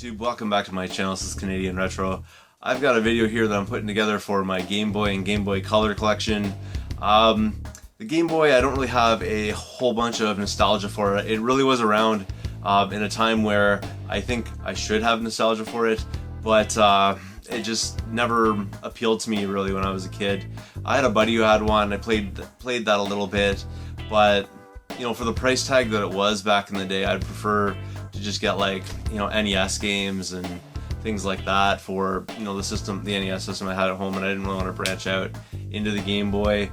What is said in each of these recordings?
YouTube, welcome back to my channel. This is Canadian Retro. I've got a video here that I'm putting together for my Game Boy and Game Boy Color collection. The Game Boy, I don't really have a whole bunch of nostalgia for it. It really was around in a time where I think I should have nostalgia for it, but it just never appealed to me really when I was a kid. I had a buddy who had one. I played that a little bit, but you know, for the price tag that it was back in the day, I'd prefer to just get like, you know, NES games and things like that for, you know, the NES system I had at home, and I didn't really want to branch out into the Game Boy.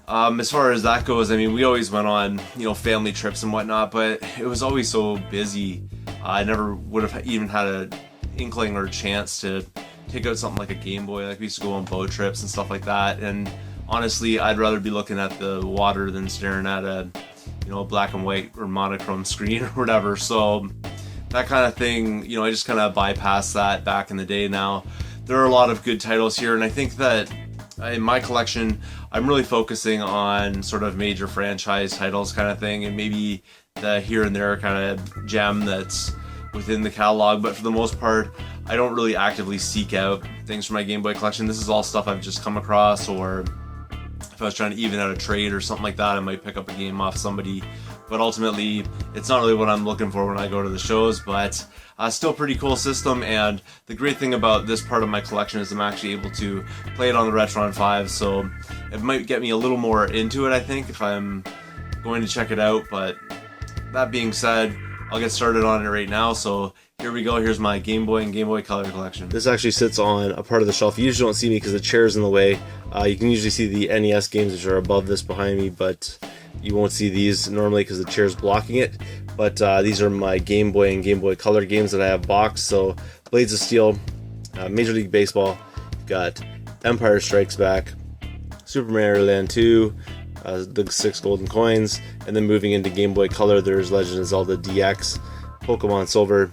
As far as that goes, I mean, we always went on, you know, family trips and whatnot, but it was always so busy. I never would have even had an inkling or chance to take out something like a Game Boy. Like, we used to go on boat trips and stuff like that, and honestly, I'd rather be looking at the water than staring at a, you know, black and white or monochrome screen or whatever. So that kind of thing, you know, I just kind of bypassed that back in the day. Now there are a lot of good titles here, and I think that in my collection I'm really focusing on sort of major franchise titles kind of thing, and maybe the here and there kind of gem that's within the catalog. But for the most part, I don't really actively seek out things for my Game Boy collection. This is all stuff I've just come across, or if I was trying to even out a trade or something like that, I might pick up a game off somebody. But ultimately, it's not really what I'm looking for when I go to the shows, but still pretty cool system. And the great thing about this part of my collection is I'm actually able to play it on the Retron 5, so it might get me a little more into it, I think, if I'm going to check it out. But that being said, I'll get started on it right now. So here we go. Here's my Game Boy and Game Boy Color collection. This actually sits on a part of the shelf. You usually don't see me because the chair's in the way. You can usually see the NES games, which are above this behind me, but you won't see these normally because the chair's blocking it. But these are my Game Boy and Game Boy Color games that I have boxed. So Blades of Steel, Major League Baseball, you've got Empire Strikes Back, Super Mario Land 2, the 6 golden coins, and then moving into Game Boy Color, there's Legend of Zelda DX, Pokemon Silver,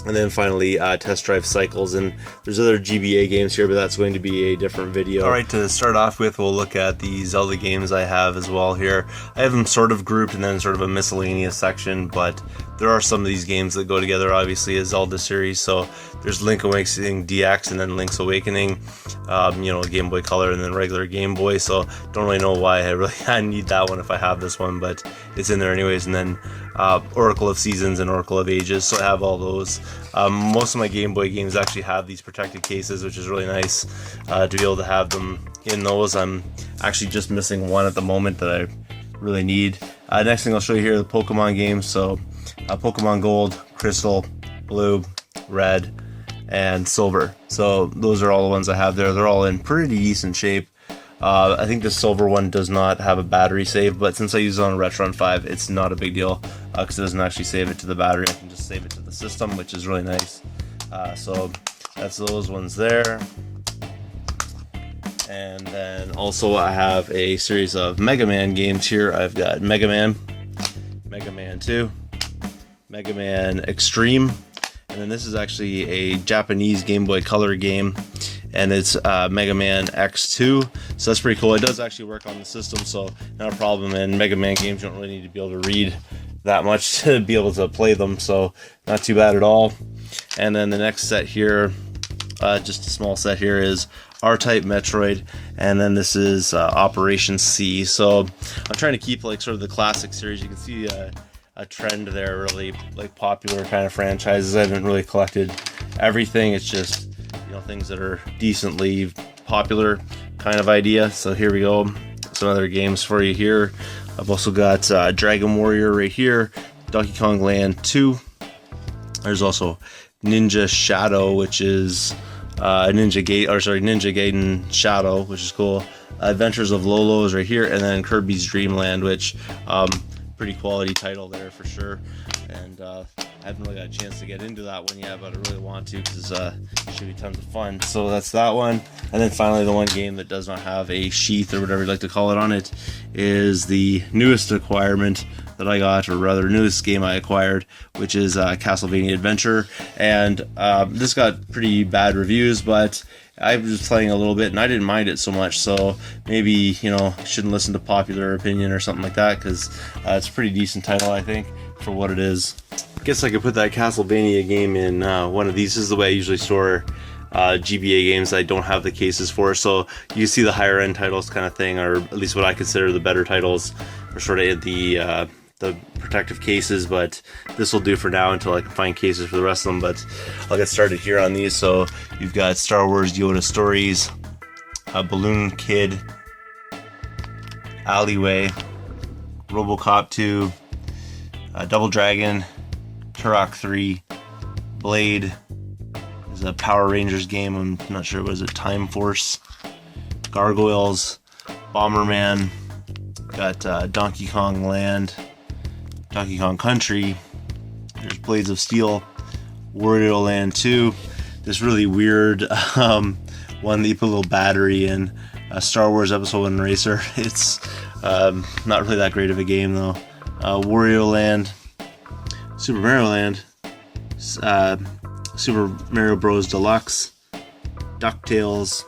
and then finally Test Drive Cycles. And there's other GBA games here, but that's going to be a different video. Alright, to start off with, we'll look at the Zelda games I have as well here. I have them sort of grouped and then sort of a miscellaneous section, but there are some of these games that go together, obviously, a Zelda series. So there's Link Awakening DX and then Link's Awakening, you know, Game Boy Color and then regular Game Boy. So don't really know why I need that one if I have this one, but it's in there anyways. And then Oracle of Seasons and Oracle of Ages, so I have all those. Most of my Game Boy games actually have these protected cases, which is really nice to be able to have them in those. I'm actually just missing one at the moment that I really need. Next thing I'll show you here are the Pokemon games. So Pokemon Gold, Crystal, Blue, Red, and Silver. So those are all the ones I have there. They're all in pretty decent shape. I think the Silver one does not have a battery save, but since I use it on a Retron 5, it's not a big deal because it doesn't actually save it to the battery. I can just save it to the system, which is really nice. So that's those ones there. And then also I have a series of Mega Man games here. I've got Mega Man, Mega Man 2, Mega Man Extreme, and then this is actually a Japanese Game Boy Color game, and it's Mega Man X2, so that's pretty cool. It does actually work on the system, so not a problem. And Mega Man games, you don't really need to be able to read that much to be able to play them, so not too bad at all. And then the next set here, just a small set here, is R-Type Metroid, and then this is Operation C. So I'm trying to keep like sort of the classic series. You can see a trend there, really like popular kind of franchises. I haven't really collected everything. It's just, you know, things that are decently popular kind of idea. So here we go, some other games for you here. I've also got Dragon Warrior right here, Donkey Kong Land 2. There's also Ninja Shadow, which is Ninja Gaiden Shadow, which is cool. Adventures of Lolo is right here, and then Kirby's Dream Land, which pretty quality title there for sure. And I haven't really got a chance to get into that one yet, but I really want to because it should be tons of fun. So that's that one. And then finally, the one game that does not have a sheath or whatever you'd like to call it on it is the newest acquirement that I got, or rather newest game I acquired, which is Castlevania Adventure. And this got pretty bad reviews, but I was playing a little bit and I didn't mind it so much, so maybe, you know, shouldn't listen to popular opinion or something like that, because it's a pretty decent title, I think, for what it is. guess I could put that Castlevania game in one of these. This is the way I usually store GBA games I don't have the cases for. So you see the higher end titles kind of thing, or at least what I consider the better titles, are sort of the protective cases, but this will do for now until I can find cases for the rest of them. But I'll get started here on these. So you've got Star Wars Yoda Stories, Balloon Kid, Alleyway, RoboCop 2, Double Dragon, Turok 3, Blade. There's a Power Rangers game, I'm not sure, was it Time Force, Gargoyles, Bomberman, got Donkey Kong Land, Donkey Kong Country, there's Blades of Steel, Wario Land 2, this really weird one that you put a little battery in, Star Wars Episode 1 Racer. It's not really that great of a game though. Wario Land, Super Mario Land, Super Mario Bros. Deluxe, DuckTales,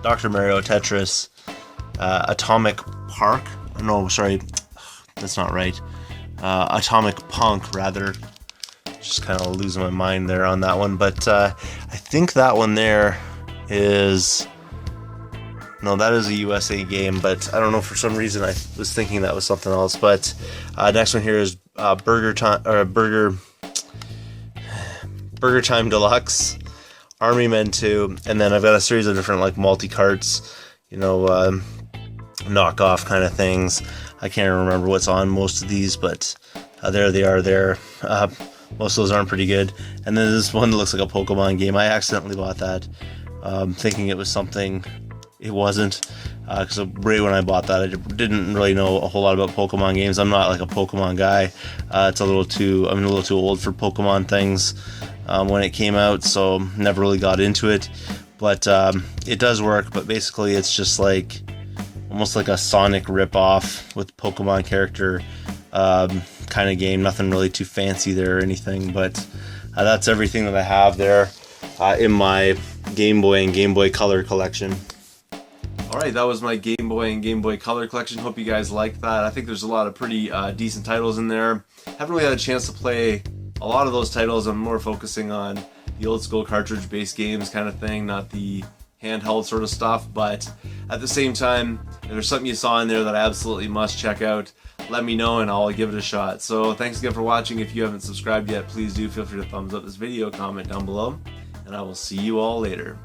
Dr. Mario Tetris, Atomic Park. No, sorry, that's not right. Atomic Punk, rather. Just kind of losing my mind there on that one. But I think that one there is... No, that is a USA game, but I don't know, for some reason I was thinking that was something else. But next one here is Burger Time Deluxe, Army Men 2, and then I've got a series of different like multi-carts, you know, knockoff kind of things. I can't remember what's on most of these, but there they are there. Most of those aren't pretty good. And then this one that looks like a Pokemon game. I accidentally bought that, thinking it was something. It wasn't, because right when I bought that, I didn't really know a whole lot about Pokemon games. I'm not like a Pokemon guy. I'm a little too old for Pokemon things when it came out, so never really got into it. But it does work. But basically, it's just like almost like a Sonic rip-off with Pokemon character kind of game. Nothing really too fancy there or anything. But that's everything that I have there in my Game Boy and Game Boy Color collection. Alright, that was my Game Boy and Game Boy Color collection. Hope you guys liked that. I think there's a lot of pretty decent titles in there. Haven't really had a chance to play a lot of those titles. I'm more focusing on the old school cartridge-based games kind of thing, not the handheld sort of stuff. But at the same time, if there's something you saw in there that I absolutely must check out, let me know and I'll give it a shot. So thanks again for watching. If you haven't subscribed yet, please do feel free to thumbs up this video, comment down below, and I will see you all later.